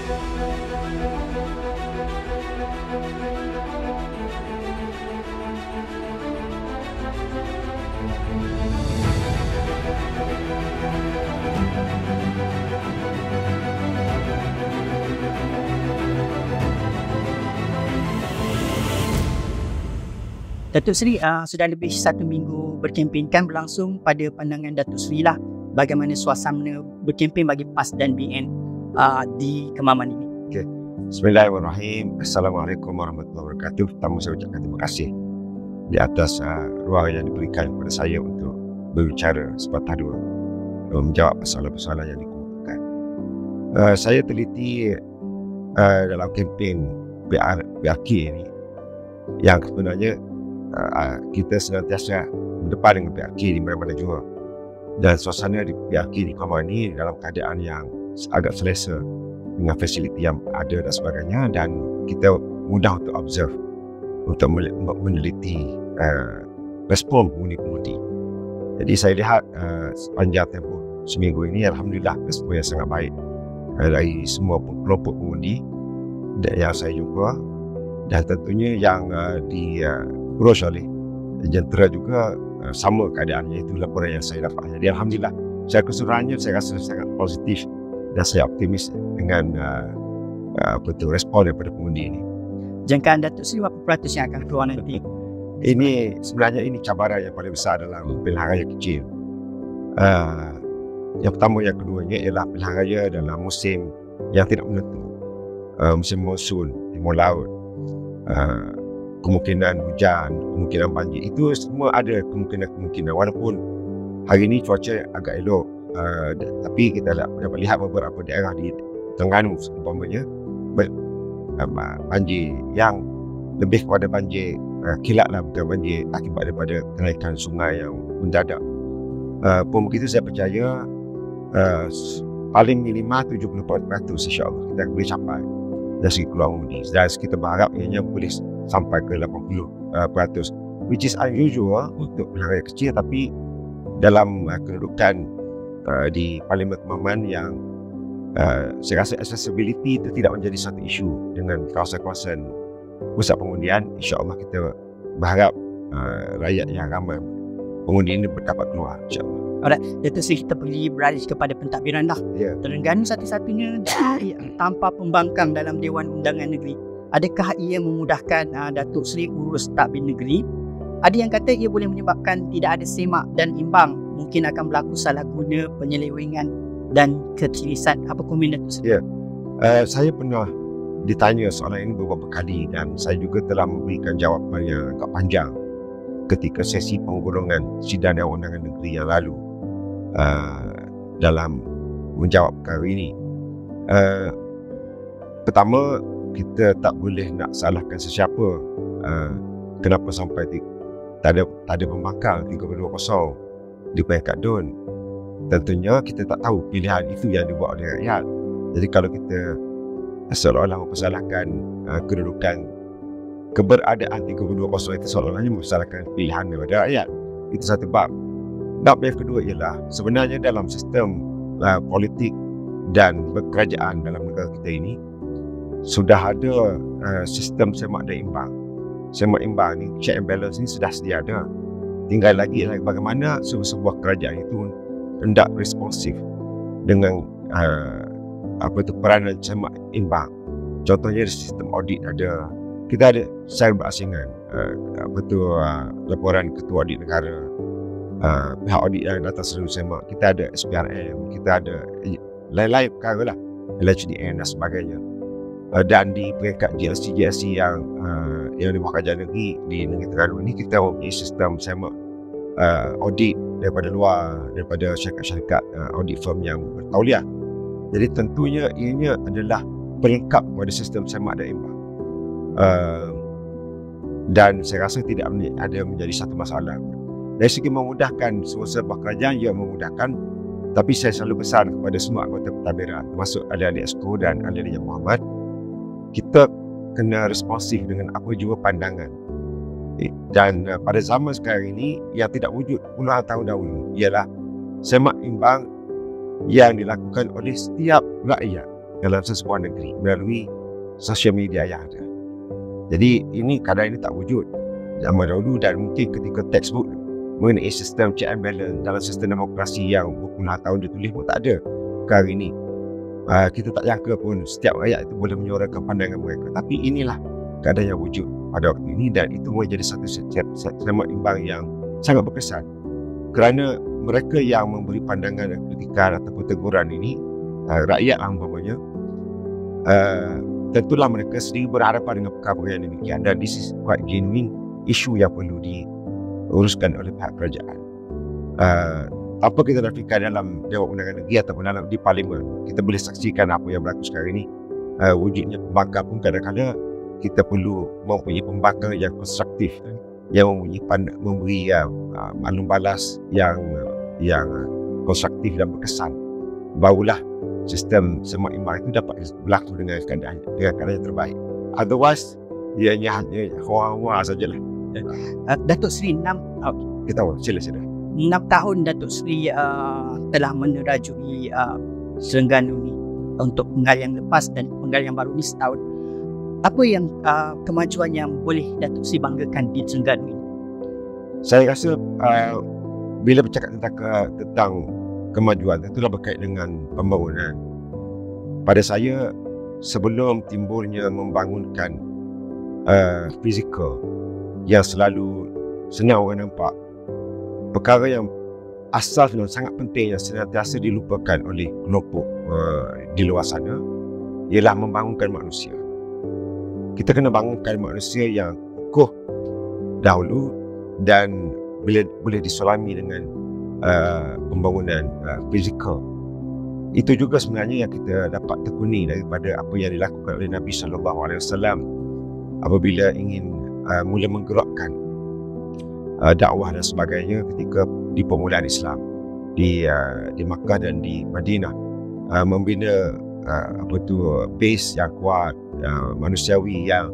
Datuk Seri sudah lebih 1 minggu berkempen, kan berlangsung. Pada pandangan Datuk Seri lah, bagaimana suasana berkempen bagi PAS dan BN di Kemaman ini? Okay. Bismillahirrahmanirrahim. Assalamualaikum warahmatullahi wabarakatuh. Pertama saya ucapkan terima kasih di atas ruang yang diberikan kepada saya untuk berbicara sepatah dua menjawab persoalan-persoalan yang dikemukakan. Saya teliti dalam kempen BRK ini yang sebenarnya kita senantiasa berdepan dengan PRK di mana-mana juga, dan suasana di PRK di Kemaman ini dalam keadaan yang agak selesa dengan fasiliti yang ada dan sebagainya, dan kita mudah untuk observe, untuk meneliti respon pengundi-pengundi. Jadi saya lihat sepanjang tempoh seminggu ini, alhamdulillah respon yang sangat baik dari semua kelompok pengundi yang saya jumpa, dan tentunya yang diurus oleh jentera juga sama keadaannya. Itu laporan yang saya dapat. Jadi alhamdulillah, secara keseluruhannya saya rasa sangat positif dan saya optimis dengan respon daripada pengundi ini. Jangkaan Datuk Seri berapa peratus yang akan keluar nanti? Ini sebenarnya cabaran yang paling besar dalam pilihan raya kecil. Yang pertama, yang keduanya ialah pilihan raya dalam musim yang tidak menentu, musim monsun, timur laut, kemungkinan hujan, kemungkinan banjir, itu semua ada kemungkinan. Walaupun hari ini cuaca agak elok, tapi kita dapat lihat beberapa daerah di Terengganu umpamanya banjir yang lebih kepada banjir kilat lah, bukan banjir akibat daripada kenaikan sungai yang mendadak. Pun begitu, saya percaya paling minima 70% insyaAllah kita boleh capai dari segi keluar undi, dan kita berharap ianya boleh sampai ke 80%, which is unusual untuk pilihan raya kecil, tapi dalam kedudukan di Parlimen Kemaman yang saya rasa accessibility itu tidak menjadi satu isu dengan kawasan-kawasan pusat pengundian. InsyaAllah kita berharap rakyat yang ramai pengundi ini dapat keluar, insyaAllah. Alright, Datuk Seri, kita pergi beralih kepada pentadbiran lah. Terengganu satu-satunya tanpa pembangkang dalam Dewan Undangan Negeri. Adakah ia memudahkan Datuk Seri urus tadbir negeri? Ada yang kata ia boleh menyebabkan tidak ada semak dan imbang, mungkin akan berlaku salah guna, penyelewengan dan ketirisan. Apa komen Datuk Seri? Saya pernah ditanya soalan ini beberapa kali, dan saya juga telah memberikan jawapan yang agak panjang ketika sesi penggolongan sidang Dewan Undangan Negeri yang lalu dalam menjawab perkara ini. Pertama, kita tak boleh nak salahkan sesiapa kenapa sampai tak ada pembangkang 320 di peringkat DUN. Tentunya kita tak tahu pilihan itu yang dibuat oleh rakyat. Jadi kalau kita seolah-olah mempersalahkan kedudukan keberadaan 320 itu, seolah-olahnya mempersalahkan pilihan daripada rakyat. Itu satu bab. Bab yang kedua ialah sebenarnya dalam sistem politik dan berkerajaan dalam negara kita ini sudah ada sistem semak dan imbang. Semak imbang ni, check and balance ni sudah sedia ada. Tinggal lagi bagaimana sebuah kerajaan itu hendak responsif dengan peranan semak imbang. Contohnya sistem audit ada. Kita ada secara berasingan laporan ketua audit negara, pihak audit yang datang selalu semak. Kita ada SPRM, kita ada lain-lain perkara lah, LHDN dan sebagainya. Dan di peringkat GLC yang di bawah kerajaan negeri di negeri Terengganu ini, kita mempunyai sistem semak audit daripada luar, daripada syarikat-syarikat audit firm yang bertauliah. Jadi tentunya ianya adalah pelengkap kepada sistem semak dan imbang. Dan saya rasa tidak ada menjadi satu masalah. Dari segi memudahkan sebuah kerajaan, ia memudahkan, tapi saya selalu pesan kepada semua anggota pentadbiran, termasuk ahli-ahli Exco dan ahli-ahli Yang Berhormat, kita kena responsif dengan apa jua pandangan. Dan pada zaman sekarang ini, yang tidak wujud puluhan tahun dahulu ialah semak imbang yang dilakukan oleh setiap rakyat dalam sesebuah negeri melalui sosial media yang ada. Jadi ini kadang ini tak wujud zaman dahulu, dan mungkin ketika textbook mengenai sistem check and balance dalam sistem demokrasi yang berpuluh tahun ditulis pun tak ada. Hari ini kita tak jangka pun setiap rakyat itu boleh menyuarakan pandangan mereka. Tapi inilah keadaan yang wujud pada waktu ini, dan itu menjadi satu semak imbang yang sangat berkesan, kerana mereka yang memberi pandangan dan kritikan ataupun teguran ini, rakyat umpamanya, tentulah mereka sendiri berhadapan dengan perkara yang demikian, dan this is quite genuine isu yang perlu diuruskan oleh pihak kerajaan. Apa kita nafikan dalam Dewan Undangan Negeri ataupun dalam di Parlimen, kita boleh saksikan apa yang berlaku sekarang ini. Wujudnya pembangkang pun kadang-kadang kita perlu mempunyai pembangkang yang konstruktif, yang memberi maklum balas yang konstruktif dan berkesan. Barulah sistem semak imbang itu dapat berlaku dengan keadaan yang terbaik. Otherwise, ianya hanya hawa-hawa sajalah. Datuk Seri Kita tahu, sila. 6 tahun Datuk Seri telah menerajui Terengganu ni untuk penggal yang lepas dan penggal yang baru ni setahun. Apa yang kemajuan yang boleh Datuk Seri banggakan di Terengganu ini? Saya rasa bila bercakap tentang kemajuan, itulah berkait dengan pembangunan. Pada saya, sebelum timbulnya membangunkan fizikal yang selalu senang orang nampak, perkara yang asas dan sangat penting yang senantiasa dilupakan oleh kelompok di luar sana ialah membangunkan manusia. Kita kena bangunkan manusia yang kukuh dahulu, dan boleh disolami dengan pembangunan fizikal. Itu juga sebenarnya yang kita dapat tekuni daripada apa yang dilakukan oleh Nabi SAW apabila ingin mula menggerakkan dakwah dan sebagainya ketika di permulaan Islam di Makkah dan di Madinah, membina base yang kuat, manusiawi yang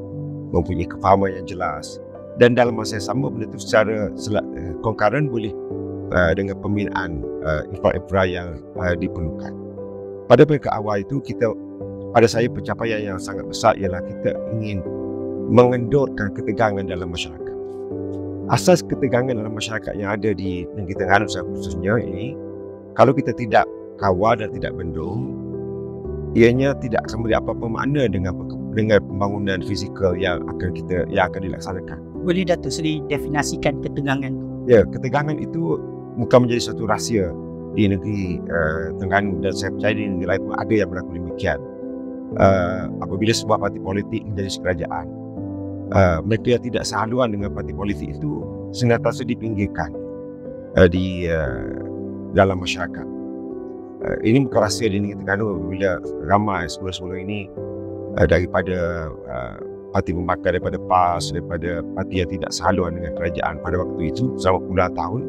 mempunyai kefahaman yang jelas, dan dalam masa yang sama benda itu secara concurrent boleh dengan pembinaan infra-infra yang diperlukan. Pada peringkat awal itu, pada saya pencapaian yang sangat besar ialah kita ingin mengendurkan ketegangan dalam masyarakat. Asas ketegangan dalam masyarakat yang ada di negeri Terengganu khususnya ini, kalau kita tidak kawal dan tidak bendung, ianya tidak akan beri apa-apa makna dengan pembangunan fizikal yang akan dilaksanakan. Boleh Datuk Seri definisikan ketegangan? Ya, ketegangan itu bukan menjadi satu rahsia di negeri Terengganu, dan saya percaya di negeri lain pun ada yang berlaku demikian. Apabila sebuah parti politik menjadi kerajaan, mereka yang tidak sehaluan dengan parti politik itu senantiasa dipinggirkan di dalam masyarakat. Ini bukan rahsia di negeri Terengganu bila ramai sebelum ini daripada parti pembangkang, daripada PAS, daripada parti yang tidak sehaluan dengan kerajaan pada waktu itu selama puluhan tahun,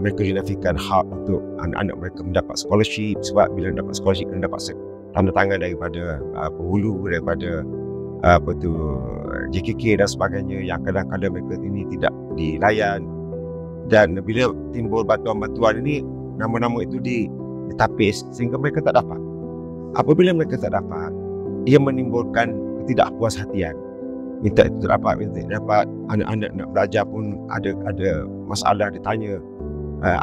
mereka dinafikan hak untuk anak-anak mereka mendapat scholarship, sebab bila mendapat scholarship kena dapat tanda tangan daripada penghulu, daripada JKK dan sebagainya, yang kadang-kadang mereka ini tidak dilayan. Dan bila timbul bantuan-bantuan ini, nama-nama itu ditapis sehingga mereka tak dapat. Apabila mereka tak dapat, ia menimbulkan ketidakpuashatian. Minta itu tak dapat, anak-anak nak belajar pun ada masalah, ditanya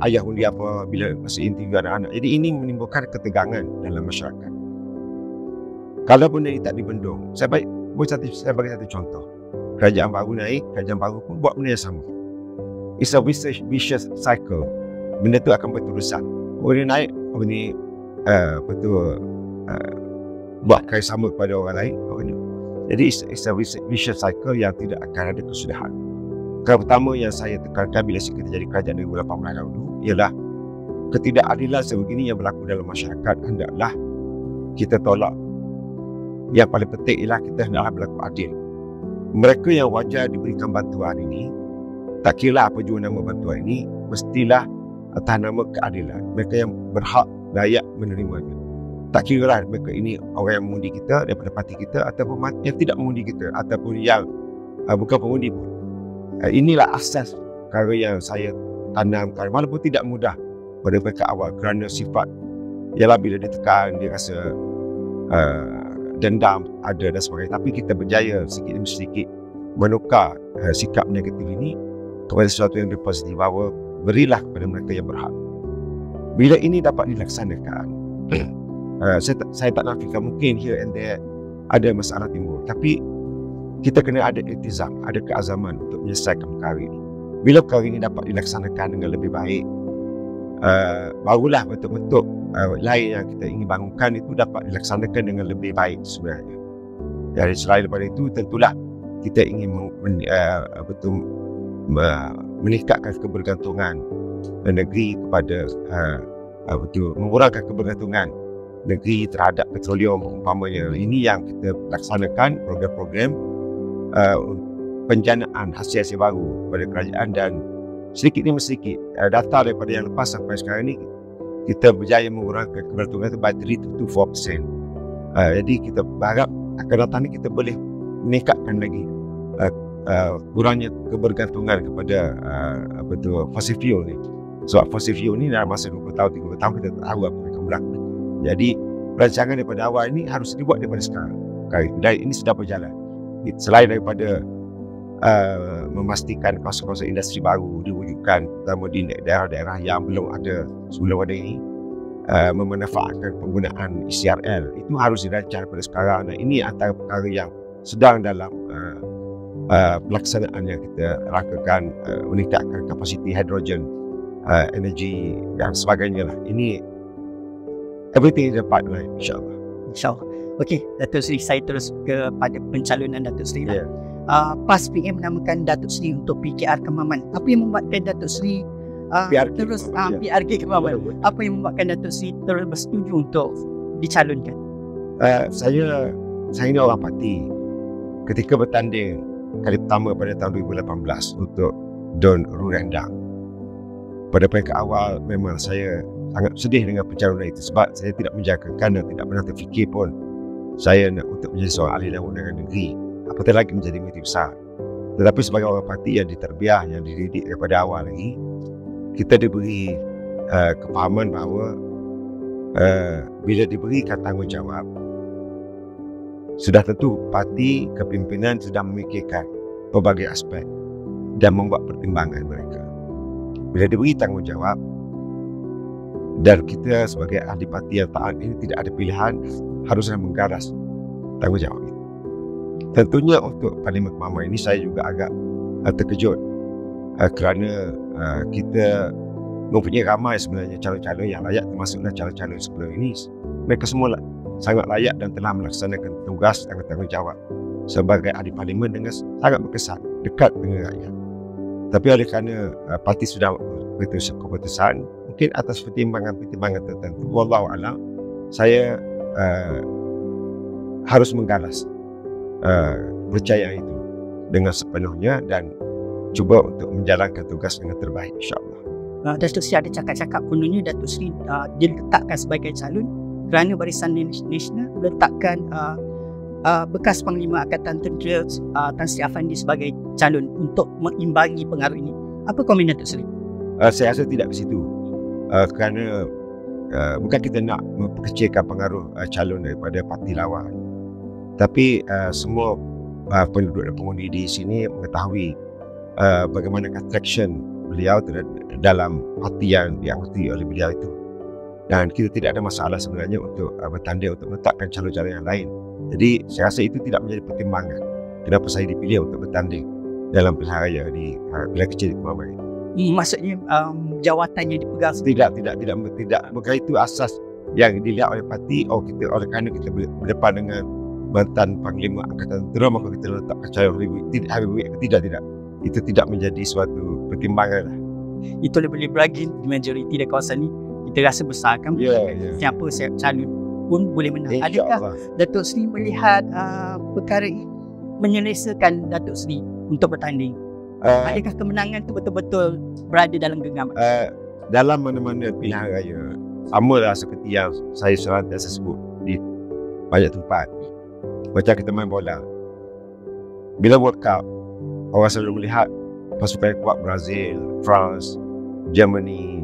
ayah undi apa bila masa interview anak-anak. Jadi ini menimbulkan ketegangan dalam masyarakat. Kalau benda ini tak dibendung, saya bagi satu contoh. Kerajaan baru naik, kerajaan baru pun buat benda yang sama. It's a vicious cycle. Benda tu akan berterusan. Orang ni naik, orang ni buat perkara sama kepada orang lain. Jadi it's a vicious cycle yang tidak akan ada kesudahan. Perkara pertama yang saya tekankan bila kita jadi kerajaan 2018 dahulu ialah ketidakadilan sebegini yang berlaku dalam masyarakat hendaklah kita tolak. Yang paling penting ialah kita hendaklah berlaku adil. Mereka yang wajar diberikan bantuan ini, tak kira apa jua nama bantuan ini, mestilah atas nama keadilan. Mereka yang berhak layak menerimanya. Tak kira lah mereka ini orang yang mengundi kita daripada parti kita, ataupun yang tidak mengundi kita, ataupun yang bukan pengundi pun. Inilah asas perkara yang saya tanamkan, walaupun tidak mudah pada mereka awal, kerana sifat ialah bila ditekan dia rasa dendam ada dan sebagainya, tapi kita berjaya sedikit demi sedikit menukar sikap negatif ini kepada sesuatu yang positif, bahawa berilah kepada mereka yang berhak. Bila ini dapat dilaksanakan, saya tak nafikan mungkin here and there ada masalah timbul, tapi kita kena ada iltizam, ada keazaman untuk menyelesaikan perkara ini. Bila perkara ini dapat dilaksanakan dengan lebih baik, barulah bentuk-bentuk lain yang kita ingin bangunkan itu dapat dilaksanakan dengan lebih baik sebenarnya. Jadi selain daripada itu, tentulah kita ingin meningkatkan kebergantungan negeri kepada mengurangkan kebergantungan negeri terhadap petroleum umpamanya. Ini yang kita laksanakan program-program penjanaan hasil-hasil baru pada kerajaan, dan sedikit demi sedikit data daripada yang lepas sampai sekarang ini kita berjaya mengurangkan kebergantungan itu by 3 to 4%. Jadi kita berharap akan datang ini kita boleh meningkatkan lagi kurangnya kebergantungan kepada fossil fuel ni. Sebab fossil fuel ni dalam masa 20 tahun 30 tahun kita tak tahu apa yang akan berlaku. Jadi perancangan daripada awal ini harus dibuat daripada sekarang. Dan ini sudah berjalan. Selain daripada memastikan kawasan-kawasan industri baru diwujudkan, terutama di daerah-daerah yang belum ada sebelum ada ini, memanfaatkan penggunaan ECRL, itu harus dirancang pada sekarang. Dan ini antara perkara yang sedang dalam pelaksanaan yang kita rangkakan, meningkatkan kapasiti hidrogen, energi dan sebagainya lah. Ini everything is a pipeline, insyaAllah. InsyaAllah. Okey, Datuk Seri, saya terus kepada pencalonan Datuk Seri lah. Yeah. PAS PM menamakan Datuk Seri untuk PKR Kemaman. Apa yang membuatkan Datuk Seri terus PRK Kemaman? Apa yang membuatkan Datuk Seri terus bersetuju untuk dicalonkan? Saya ini orang parti. Ketika bertanding kali pertama pada tahun 2018 untuk Don Rurendang, pada peringkat awal memang saya sangat sedih dengan pencalonan itu, sebab saya tidak menjangkakan dan tidak pernah terfikir pun saya nak untuk menjadi seorang ahli dalam undangan negeri, apatah lagi menjadi menteri besar. Tetapi sebagai orang parti yang diterbiah, yang dididik daripada awal lagi, kita diberi kefahaman bahawa bila diberikan tanggungjawab, sudah tentu parti kepimpinan sudah memikirkan pelbagai aspek dan membuat pertimbangan mereka. Bila diberi tanggungjawab dan kita sebagai ahli parti yang taat ini tidak ada pilihan, haruslah menggaras tanggungjawab itu. Tentunya untuk Parlimen Kemaman ini saya juga agak terkejut kerana kita mempunyai ramai sebenarnya calon-calon yang layak, termasuklah calon-calon sebelum ini. Mereka semua sangat layak dan telah melaksanakan tugas dan tanggungjawab sebagai ahli parlimen dengan sangat berkesan, dekat dengan rakyat. Tapi oleh kerana parti sudah bertulis keputusan, mungkin atas pertimbangan-pertimbangan tertentu, wallahu a'lam, saya harus menggalas kepercayaan itu dengan sepenuhnya dan cuba untuk menjalankan tugas dengan terbaik, insyaAllah. Datuk Seri ada cakap-cakap kononnya Datuk Seri diletakkan sebagai calon kerana Barisan Nasional meletakkan bekas Panglima Angkatan Tentera Tan Sri Afandi sebagai calon untuk mengimbangi pengaruh ini. Apa komen Datuk Seri? Saya rasa tidak ke situ, kerana bukan kita nak memperkecilkan pengaruh calon daripada parti lawan, tapi semua penduduk dan pengundi di sini mengetahui bagaimana attraction beliau dalam parti yang dianggoti oleh beliau itu, dan kita tidak ada masalah sebenarnya untuk bertanding untuk meletakkan calon-calon yang lain. Jadi saya rasa itu tidak menjadi pertimbangan kenapa saya dipilih untuk bertanding dalam pilihan raya di pilihan kecil di Kemaman. Maksudnya jawatan yang dipegang tidak, bukan itu asas yang dilihat oleh parti. Kita oleh kerana kita berdepan dengan mantan Panglima Angkatan Tentera maka kita letakkan calon Habibie. Tidak, itu tidak menjadi suatu pertimbangan lah. Itu lebih lagi di majoriti di kawasan ni kita rasa besar kan, siapa calon pun boleh menang. Adakah Datuk Seri melihat perkara ini menyelesaikan Datuk Seri untuk bertanding? Adakah kemenangan itu betul-betul berada dalam genggaman? Dalam mana-mana pilihan raya, sama lah seperti yang saya selalu sebut di banyak tempat. Macam kita main bola, bila World Cup, orang selalu melihat pasukan kuat Brazil, France, Germany.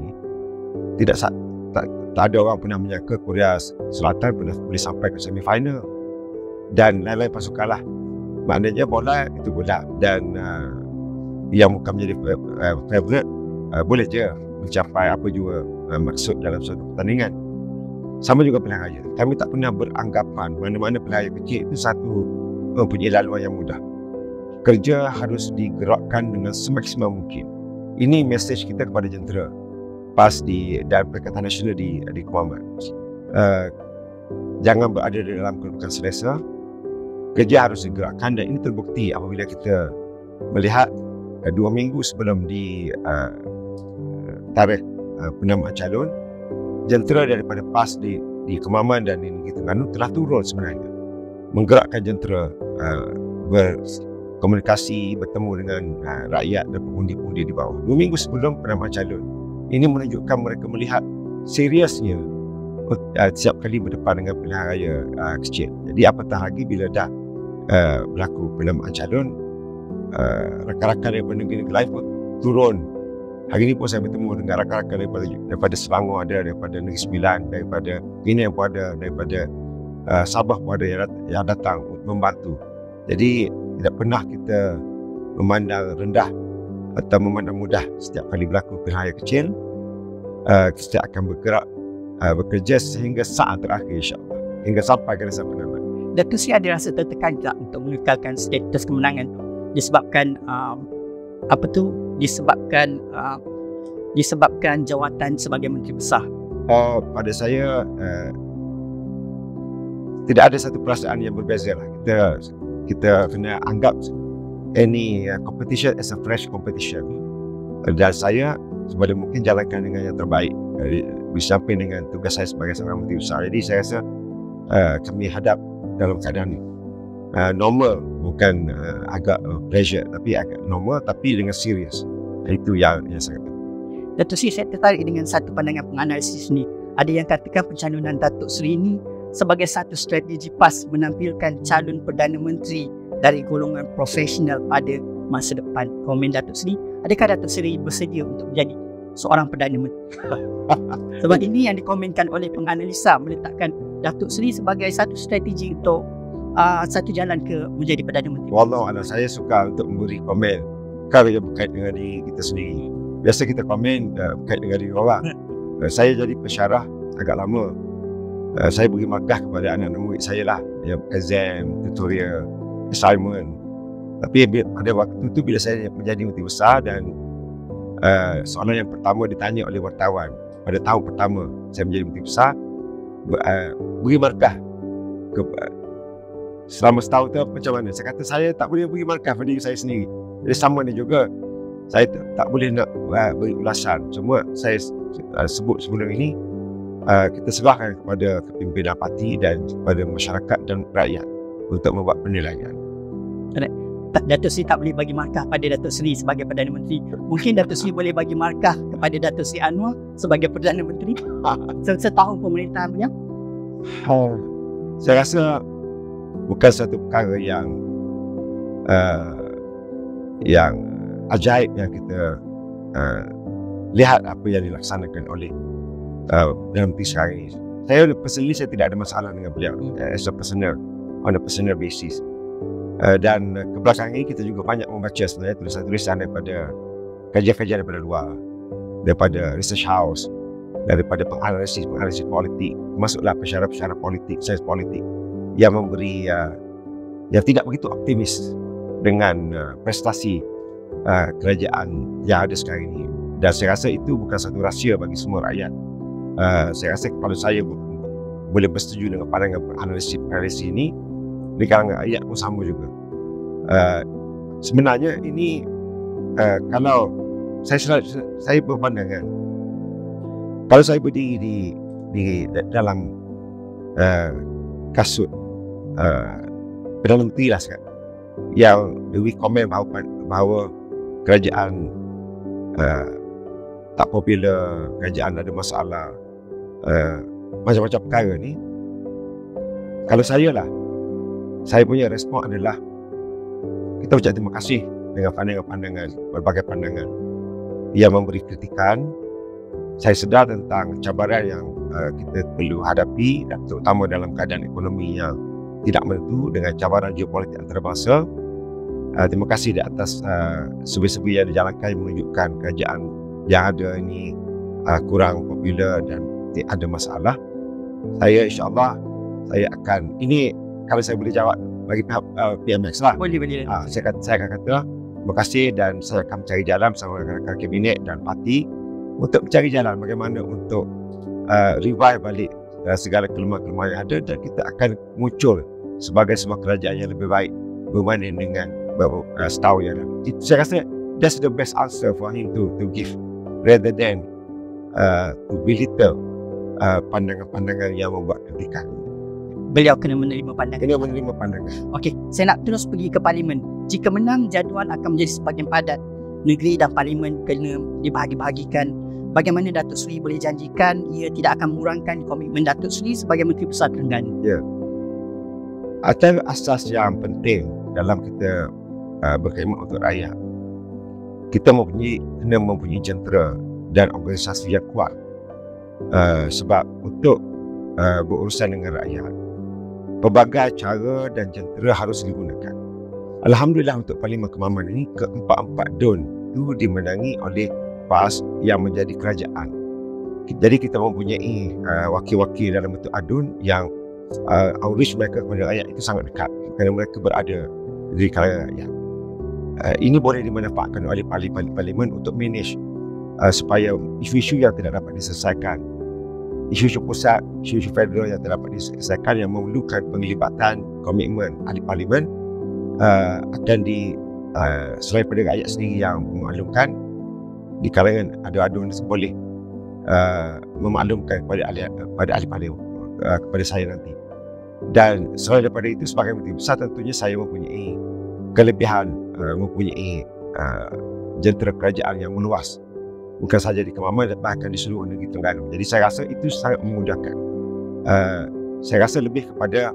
tak ada orang pernah menyangka Korea Selatan pernah boleh sampai ke semifinal. Dan lain-lain pasukan lah. Maknanya bola itu bola. Dan yang bukan menjadi favourite boleh je mencapai apa juga maksud dalam suatu pertandingan. Sama juga pilihan raya. Kami tak pernah beranggapan mana-mana pilihan raya kecil itu satu mempunyai laluan yang mudah. Kerja harus digerakkan dengan semaksimal mungkin. Ini mesej kita kepada jentera PAS dan Perikatan Nasional di Kuala. Jangan berada dalam kedudukan selesa. Kerja harus digerakkan dan ini terbukti apabila kita melihat 2 minggu sebelum di tarikh penamaan calon, jentera daripada PAS di Kemaman dan di Negeri Terengganu telah turun sebenarnya, menggerakkan jentera berkomunikasi, bertemu dengan rakyat dan pengundi-pengundi di bawah 2 minggu sebelum penamaan calon. Ini menunjukkan mereka melihat seriusnya setiap kali berdepan dengan pilihan raya kecil. Jadi apatah lagi bila dah berlaku penamaan calon, rakan-rakan daripada negeri-negeri lain pun turun. Hari ini pun saya bertemu dengan rakan-rakan daripada Selangor ada, daripada Negeri Sembilan, daripada Penang pun ada, daripada Sabah pun ada yang datang untuk membantu. Jadi tidak pernah kita memandang rendah atau memandang mudah setiap kali berlaku pilihan raya kecil. Kita akan bergerak bekerja sehingga saat terakhir, insyaAllah, hingga sampai ke dasar penamaan. Datuk Seri ada rasa tertekan tak untuk mengekalkan status kemenangan tu disebabkan disebabkan jawatan sebagai Menteri Besar? Pada saya tidak ada satu perasaan yang berbeza lah. Kita kena anggap any competition as a fresh competition. Dan saya sebalik mungkin jalankan dengan yang terbaik bersamping dengan tugas saya sebagai seorang Menteri Besar. Jadi saya rasa kami hadap dalam keadaan normal, bukan agak pressure, tapi agak normal tapi dengan serius. Itu yang sangat penting. Datuk Seri, saya tertarik dengan satu pandangan penganalisis ni. Ada yang katakan pencalonan Datuk Seri ini sebagai satu strategi PAS menampilkan calon Perdana Menteri dari golongan profesional pada masa depan. Komen Datuk Seri, adakah Datuk Seri bersedia untuk menjadi seorang Perdana Menteri? Sebab ini yang dikomenkan oleh penganalisa, meletakkan Datuk Seri sebagai satu strategi untuk satu jalan ke menjadi Perdana Menteri. Wallahualam, saya suka untuk memberi komen perkara yang berkait dengan diri kita sendiri. Biasa kita komen berkait dengan diri orang. Saya jadi pensyarah agak lama. Saya beri markah kepada anak-anak murid saya lah, yang exam, tutorial, assignment. Tapi pada waktu itu bila saya menjadi Menteri Besar dan soalan yang pertama ditanya oleh wartawan pada tahun pertama saya menjadi Menteri Besar, beri markah selama setahun tu macam mana. Saya kata saya tak boleh beri markah pada diri saya sendiri. Jadi sama ni juga, saya tak boleh nak beri ulasan. Cuma saya sebut sebelum ini, kita serahkan kepada kepimpinan parti dan kepada masyarakat dan rakyat untuk membuat penilaian. Datuk Seri tak boleh bagi markah pada Datuk Seri sebagai Perdana Menteri. Mungkin Datuk Seri boleh bagi markah kepada Datuk Seri Anwar sebagai Perdana Menteri setahun pemerintahan punya. Saya rasa bukan satu perkara yang ajaib yang kita lihat apa yang dilaksanakan oleh Perdana Menteri sekarang ini. Saya personally saya tidak ada masalah dengan beliau as a personal, on a personal basis. Dan kebelakangan ini kita juga banyak membaca sebenarnya tulisan-tulisan daripada kajian-kajian daripada luar, daripada research house, daripada penganalisis politik, masuklah pensyarah-pensyarah politik, sains politik yang memberi yang tidak begitu optimis dengan prestasi kerajaan yang ada sekarang ini. Dan saya rasa itu bukan satu rahsia bagi semua rakyat. Saya rasa kalau saya boleh bersetuju dengan pandangan analisis ini, di kalangan rakyat pun sama juga. Sebenarnya ini kalau saya berpandangan, kalau saya berdiri di dalam kasut Perdana Menteri lah sekarang, yang lebih komen bahawa kerajaan tak popular, kerajaan ada masalah, macam-macam perkara ni, kalau saya punya respon adalah kita ucap terima kasih dengan pandangan-pandangan, berbagai pandangan yang memberi kritikan saya sedar tentang cabaran yang kita perlu hadapi, terutama dalam keadaan ekonomi yang tidak menentu dengan cabaran geopolitik antarabangsa. Terima kasih di atas sebi-sebi yang dijalankan menunjukkan kerajaan yang ada ini kurang popular dan ada masalah. Saya insyaAllah saya akan, ini kalau saya boleh jawab bagi pihak PMX lah. Boleh. Saya akan kata terima kasih dan saya akan mencari jalan bersama rakan-rakan kabinet dan parti untuk mencari jalan bagaimana untuk revive balik segala kelemahan-kelemahan yang ada, dan kita akan muncul sebagai sebuah kerajaan yang lebih baik berbanding dengan setahun yang lalu. Saya rasa that's the best answer for him to give, rather than to belittle pandangan-pandangan yang membuat kritikan. Beliau kena menerima pandangan. Okey, saya nak terus pergi ke parlimen. Jika menang, jadual akan menjadi sebahagian padat. Negeri dan parlimen kena dibahagi-bahagikan. Bagaimana Datuk Seri boleh janjikan ia tidak akan mengurangkan komitmen Datuk Seri sebagai Menteri Besar Terengganu? Ya. Atas asas yang penting dalam kita berkhidmat untuk rakyat, kita kena mempunyai jentera dan organisasi yang kuat, sebab untuk berurusan dengan rakyat, pelbagai cara dan jentera harus digunakan. Alhamdulillah untuk Parlimen Kemaman ini, keempat-empat DUN itu dimenangi oleh PAS yang menjadi kerajaan. Jadi kita mempunyai wakil-wakil dalam bentuk ADUN yang outreach mereka kepada rakyat itu sangat dekat kerana mereka berada di kalangan rakyat. Ini boleh dimanfaatkan oleh parlimen untuk manage supaya isu-isu yang tidak dapat diselesaikan, isu-isu pusat, isu-isu federal yang tidak dapat diselesaikan yang memerlukan penglibatan komitmen ahli parlimen akan selain pada rakyat sendiri yang memaklumkan, di kalangan ADUN boleh memaklumkan kepada ahli parlimen, kepada saya nanti. Dan selain daripada itu, sebagai Menteri Besar tentunya saya mempunyai kelebihan, mempunyai jentera kerajaan yang meluas, bukan sahaja di Kemaman, bahkan di seluruh negeri Terengganu. Jadi saya rasa itu sangat memudahkan. Saya rasa lebih kepada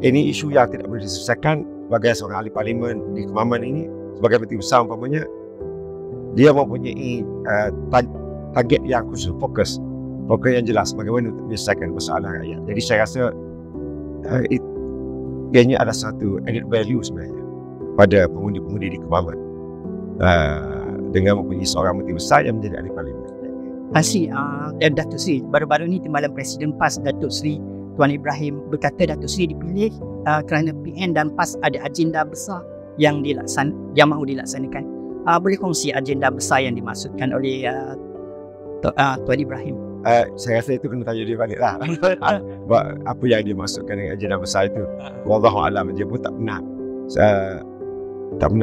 ini isu yang tidak boleh diselesaikan. Sebagai seorang ahli parlimen di Kemaman ini, sebagai Menteri Besar umpamanya, dia mempunyai target yang khusus, fokus yang jelas bagaimana untuk menyelesaikan masalah rakyat. Jadi saya rasa ianya ada satu added value sebenarnya pada pengundi-pengundi di Kemaman dengan mempunyai seorang Menteri Besar yang menjadi ahli parlimen. Terima kasih Datuk Seri. Baru-baru ini Timbalan Presiden PAS Datuk Seri Tuan Ibrahim berkata Datuk Seri dipilih kerana PN dan PAS ada agenda besar yang mahu dilaksanakan. Boleh kongsi agenda besar yang dimaksudkan oleh Tuan Ibrahim? Saya rasa itu kena tanya dia balik lah. Apa yang dia maksudkan dengan agenda besar itu, wallahualam, dia pun tak pernah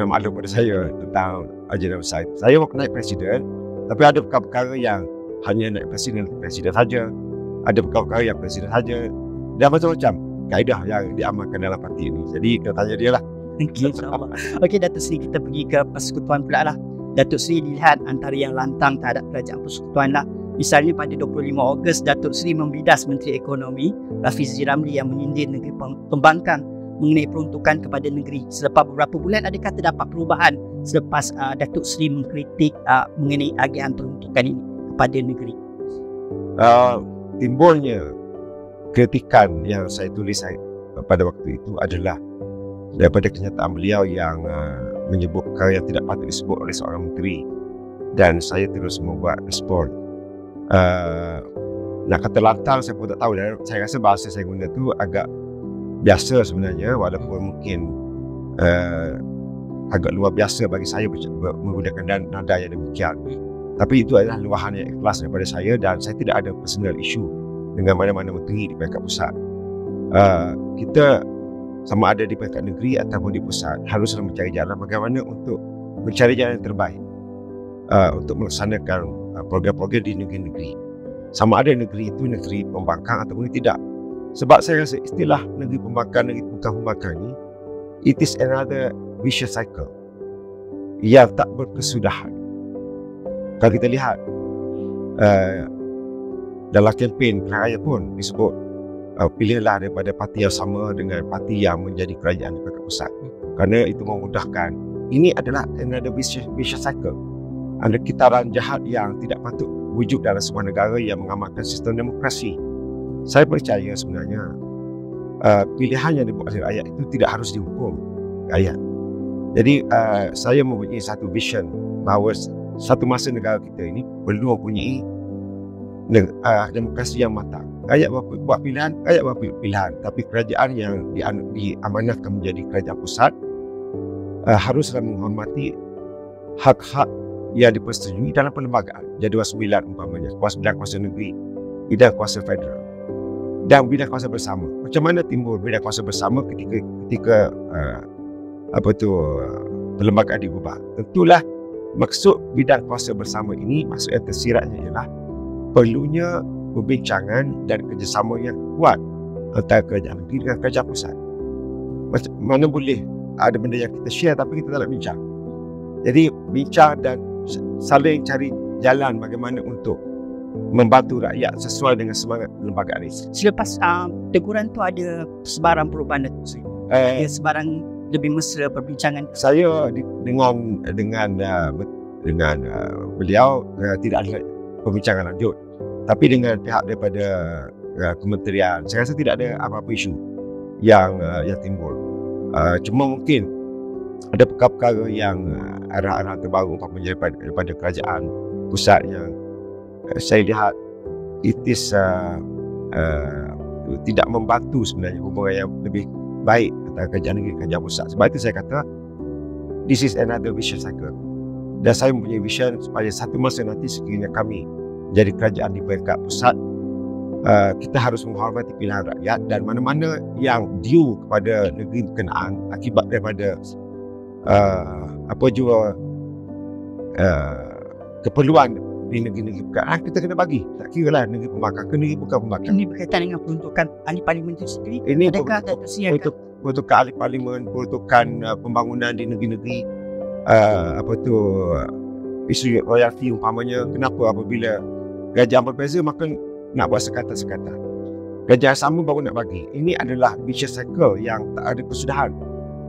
maklum pada saya tentang agenda besar itu. Saya mahu naik presiden, tapi ada perkara-perkara yang hanya naik presiden saja, ada perkara-perkara yang presiden saja, dan macam-macam kaedah yang diamalkan dalam parti ini. Jadi kena tanya dia lah. Okey Datuk Seri, kita pergi ke persekutuan pula lah. Datuk Seri dilihat antara yang lantang terhadap kerajaan persekutuan lah. Misalnya pada 25 Ogos, Datuk Seri membidas Menteri Ekonomi Rafizi Ramli yang menyindir negeri pembangkang mengenai peruntukan kepada negeri. Selepas beberapa bulan, adakah terdapat perubahan selepas Datuk Seri mengkritik mengenai agian peruntukan ini kepada negeri? Timbulnya kritikan yang saya tulis pada waktu itu adalah daripada kenyataan beliau yang menyebut perkara yang tidak patut disebut oleh seorang menteri, dan saya terus membuat respon. Nak kata lantang saya pun tak tahu, dan saya rasa bahasa saya guna tu agak biasa sebenarnya, walaupun mungkin agak luar biasa bagi saya menggunakan nada yang demikian. Tapi itu adalah luahan yang ikhlas daripada saya, dan saya tidak ada personal issue dengan mana-mana menteri di peringkat pusat. Kita sama ada di peringkat negeri ataupun di pusat haruslah mencari jalan bagaimana untuk mencari jalan yang terbaik untuk melaksanakan program-program di negeri-negeri. Sama ada negeri itu negeri pembangkang ataupun tidak. Sebab saya rasa istilah negeri pembangkang, negeri bukan pembangkang ini, it is another vicious cycle yang tak berkesudahan. Kalau kita lihat dalam kempen pilihan raya pun disebut pilihlah daripada parti yang sama dengan parti yang menjadi kerajaan di peringkat pusat, kerana itu memudahkan. Ini adalah another vicious cycle, ada kitaran jahat yang tidak patut wujud dalam sebuah negara yang mengamalkan sistem demokrasi. Saya percaya sebenarnya pilihan yang dibuat oleh rakyat itu tidak harus dihukum rakyat. Jadi saya mempunyai satu vision bahawa satu masa negara kita ini perlu mempunyai demokrasi yang matang. Rakyat buat pilihan, rakyat buat pilihan. Tapi kerajaan yang diamanatkan menjadi kerajaan pusat haruslah menghormati hak-hak yang dipersetujui dalam perlembagaan. Jadual 9 umpamanya, kuasa bidang kuasa negeri, bidang kuasa federal dan bidang kuasa bersama. Macam mana timbul bidang kuasa bersama ketika perlembagaan diubah? Tentulah maksud bidang kuasa bersama ini, maksud yang tersiratnya ialah perlunya perbincangan dan kerjasama yang kuat antara kerajaan negeri dengan kerajaan pusat. Mana boleh ada benda yang kita share tapi kita tak nak bincang. Jadi bincang dan saling cari jalan bagaimana untuk membantu rakyat sesuai dengan semangat perlembagaan ini. Selepas teguran tu ada sebarang perubahan tu. Ada sebarang lebih mesra perbincangan. Saya dengan beliau tidak ada perbincangan lanjut. Tapi dengan pihak daripada kementerian, saya rasa tidak ada apa-apa isu yang timbul. Cuma mungkin ada perkara-perkara yang arah-arah terbaru umpamanya daripada kerajaan pusat yang saya lihat it is tidak membantu sebenarnya hubungan yang lebih baik antara kerajaan negeri dan kerajaan pusat. Sebab itu saya kata this is another vicious cycle. Dan saya mempunyai vision supaya satu masa nanti sekiranya kami jadi kerajaan di peringkat pusat, kita harus menghormati pilihan rakyat dan mana-mana yang due kepada negeri berkenaan akibat daripada keperluan di negeri-negeri berkenaan, kita kena bagi. Tak kira lah negeri pembangkang ke negeri bukan pembangkang. Ini berkaitan dengan peruntukan ahli parlimen itu sendiri. Ini adakah tak tersiarkan peruntukan ahli parlimen, peruntukan pembangunan di negeri-negeri, isu royalty umpamanya. Kenapa apabila kerajaan berbeza maka nak buat sekatan-sekatan, kerajaan sama baru nak bagi? Ini adalah vicious cycle yang tak ada kesudahan.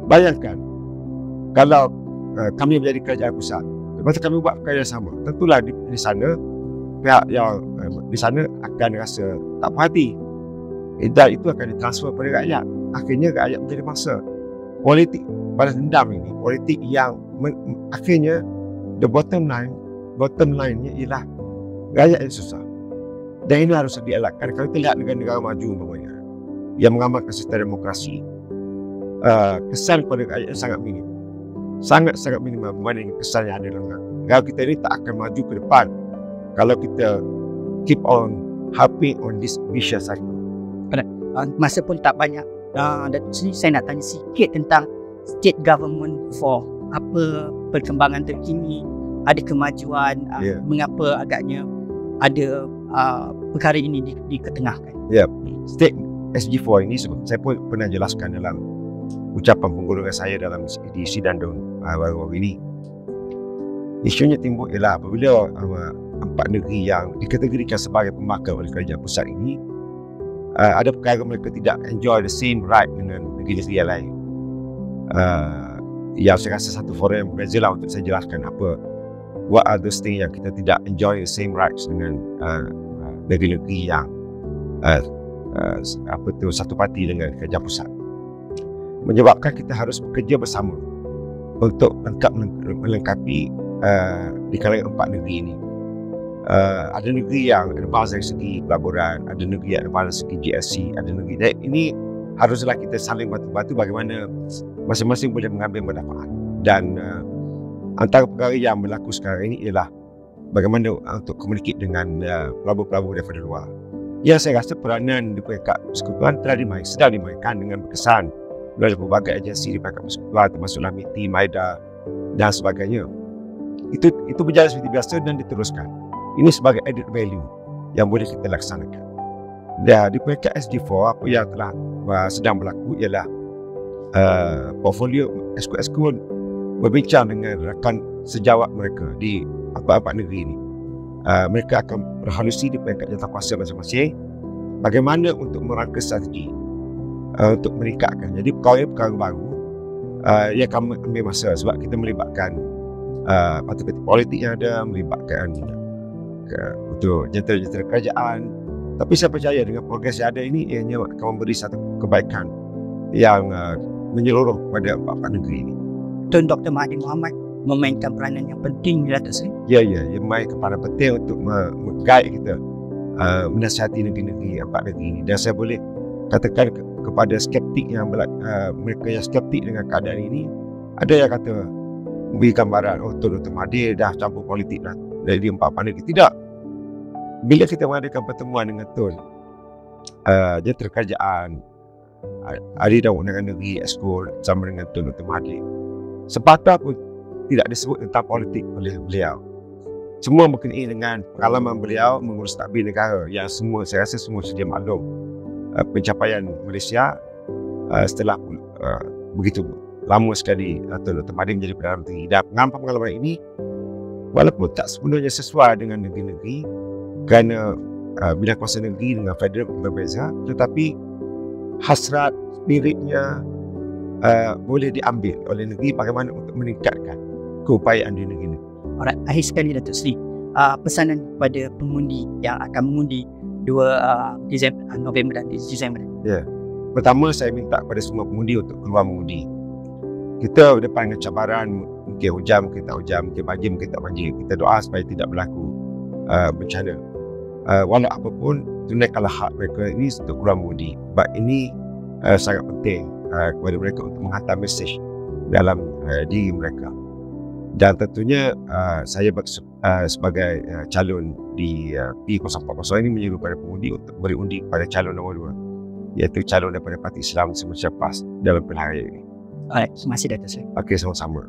Bayangkan kalau kami menjadi kerajaan pusat, lepas kami buat kerajaan sama, tentulah di sana pihak yang di sana akan rasa tak puas hati, dan itu akan ditransfer pada rakyat. Akhirnya rakyat menjadi mangsa. Politik balas dendam ini, politik yang akhirnya the bottom line-nya ialah rakyat yang susah. Dan ini harus dielakkan. Kalau kita lihat negara-negara maju umpamanya yang mengamalkan sistem demokrasi, kesan kepada rakyat sangat minim. Sangat-sangat minimal berbanding kesan yang ada dalam negara kita ini. Tak akan maju ke depan kalau kita keep on harping on this vicious cycle. Masa pun tak banyak. Datuk Seri, saya nak tanya sikit tentang state government reform. Apa perkembangan terkini? Ada kemajuan? Mengapa agaknya ada perkara ini diketengahkan? State SG4 ini saya pun pernah jelaskan dalam ucapan penggolongan saya dalam di sidang baru-baru ini. Isunya timbul ialah apabila empat negeri yang dikategorikan sebagai pembangkang oleh kerajaan pusat ini, ada perkara mereka tidak enjoy the same right dengan negeri-negeri yang lain. Yang saya rasa satu forum yang berbeza lah untuk saya jelaskan what are those things yang kita tidak enjoy the same rights dengan negeri-negeri yang satu parti dengan kerajaan pusat. Menyebabkan kita harus bekerja bersama untuk melengkapi di kalangan empat negeri ini. Ada negeri yang advance dari segi pelaburan, ada negeri yang advance dari segi GSC, ada negeri. Dan ini haruslah kita saling bantu-bantu bagaimana masing-masing boleh mengambil manfaat. Dan antara perkara yang berlaku sekarang ini ialah bagaimana untuk communicate dengan pelabur-pelabur daripada luar. Yang saya rasa peranan di peringkat persekutuan sedang dimainkan dengan berkesan melalui berbagai agensi di peringkat persekutuan, termasuklah MITI, MAIDA dan sebagainya. Itu berjalan seperti biasa dan diteruskan. Ini sebagai added value yang boleh kita laksanakan. Dan di peringkat SG4, apa yang telah sedang berlaku ialah portfolio esko-esko berbincang dengan rakan sejawat mereka di empat negeri ini. Mereka akan berhalusi di peringkat jawatankuasa masing-masing bagaimana untuk merangka strategi untuk meningkatkan. Jadi perkara baru ia akan ambil masa sebab kita melibatkan parti-parti politik yang ada, melibatkan untuk jentera-jentera kerajaan. Tapi saya percaya dengan progres yang ada ini ianya akan memberi satu kebaikan yang menyeluruh pada empat negeri ini. Tun Dr. Mahathir Mohamad memainkan peranan yang penting di Datuk Seri. Ya, dia memainkan peranan penting untuk meng-guide kita, menasihati negeri-negeri empat negeri ini. Dan saya boleh katakan kepada skeptik yang mereka yang skeptik dengan keadaan ini, ada yang kata beri gambaran, Tun Dr. Mahathir dah campur politik dah dari empat negeri. Tidak. Bila kita mengadakan pertemuan dengan Tun jentera kerajaan, Ahli dan Undangan Negeri Exco sama dengan Tun Dr. Mahathir, sepatah pun tidak disebut tentang politik oleh beliau. Semua berkenaan dengan pengalaman beliau mengurus tadbir negara yang semua saya rasa semua sedia maklum. Pencapaian Malaysia setelah begitu lama sekali Tun Dr. Mahathir menjadi Perdana Menteri. Dan pengalaman ini walaupun tak sepenuhnya sesuai dengan negeri-negeri, kerana bidang kuasa negeri dengan federal berbeza, tetapi hasrat, spiritnya boleh diambil oleh negeri bagaimana untuk meningkatkan keupayaan di negeri-negeri. Alright, akhir sekali Datuk Seri, pesanan kepada pengundi yang akan mengundi 2 November dan Disember. Ya. Pertama, saya minta kepada semua pengundi untuk keluar mengundi. Kita berdepan dengan cabaran, mungkin hujan, mungkin tak hujan, mungkin banjir, mungkin tak banjir. Kita doa supaya tidak berlaku bencana. Walau apapun, tunaikanlah hak mereka ini untuk keluar mengundi. Sebab ini sangat penting kepada mereka untuk menghantar mesej dalam diri mereka. Dan tentunya saya sebagai calon di P040 ini menyuruh kepada pengundi untuk beri undi kepada calon nombor 2, iaitu calon daripada Parti Islam Malaysia PAS dalam pilihan raya ini. Alright, terima kasih Datuk Seri. Okey, sama-sama.